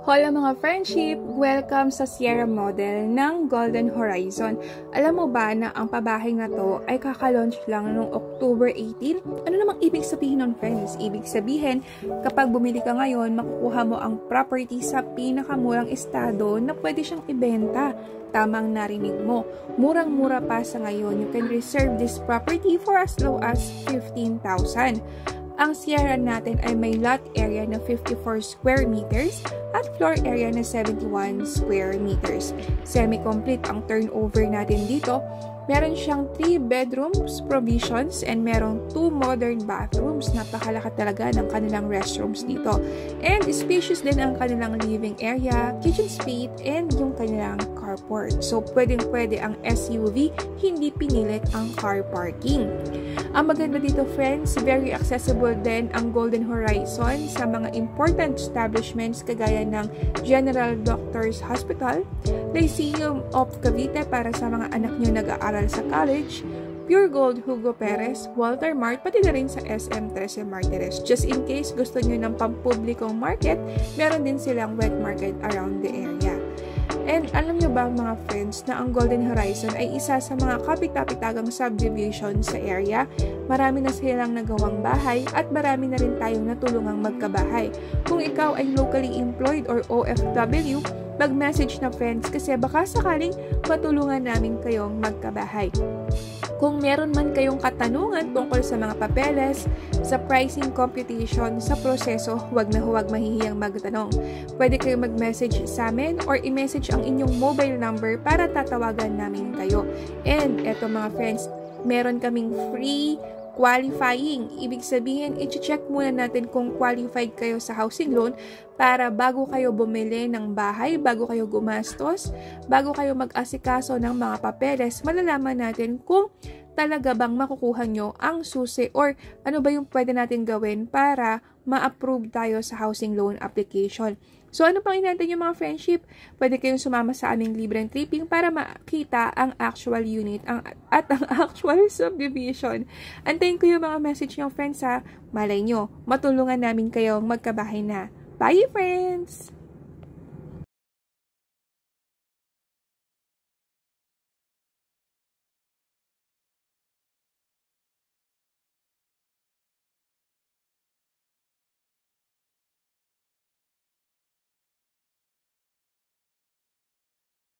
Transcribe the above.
Hola mga friendship! Welcome sa Sierra Model ng Golden Horizon. Alam mo ba na ang pabahay na to ay kakalaunch lang noong October 18? Ano namang ibig sabihin nun, friends? Ibig sabihin, kapag bumili ka ngayon, makukuha mo ang property sa pinakamurang estado na pwede siyang ibenta. Tamang narinig mo. Murang-mura pa sa ngayon. You can reserve this property for as low as 15,000. Ang Sierra natin ay may lot area na 54 square meters at floor area na 71 square meters. Semi-complete ang turnover natin dito. Meron siyang 3 bedrooms provisions and merong 2 modern bathrooms. Napakalaki talaga ng kanilang restrooms dito. And spacious din ang kanilang living area, kitchen space, and yung kanilang carport. So, pwedeng-pwede ang SUV, hindi pinilit ang car parking. Ang maganda dito, friends, very accessible din ang Golden Horizon sa mga important establishments kagaya ng General Doctors Hospital, Lyceum of Cavite para sa mga anak nyo nag-aaral sa college, Pure Gold Hugo Perez, Walter Mart, pati na rin sa SM Trece Martires. Just in case gusto nyo ng pampublikong market, meron din silang wet market around the area. And alam nyo ba mga friends na ang Golden Horizon ay isa sa mga kapit-kapitagang subdivision sa area? Marami na silang nagawang bahay at marami na rin tayong natulungang magkabahay. Kung ikaw ay locally employed or OFW, mag-message na friends kasi baka sakaling matulungan namin kayong magkabahay. Kung meron man kayong katanungan tungkol sa mga papeles, sa pricing computation, sa proseso, huwag na huwag mahihiyang magtanong. Pwede kayong mag-message sa amin or i-message ang inyong mobile number para tatawagan namin kayo. And eto mga friends, meron kaming free qualifying. Ibig sabihin, i-check muna natin kung qualified kayo sa housing loan para bago kayo bumili ng bahay, bago kayo gumastos, bago kayo mag-asikaso ng mga papeles, malalaman natin kung talaga bang makukuha nyo ang susi or ano ba yung pwede natin gawin para ma-approve tayo sa housing loan application. So, ano pang inaantay nyo mga friendship? Pwede kayong sumama sa aming libreng tripping para makita ang actual unit at ang actual subdivision. Antayin ko yung mga message nyo friends ha. Malay nyo, matulungan namin kayong magkabahay na. Bye friends!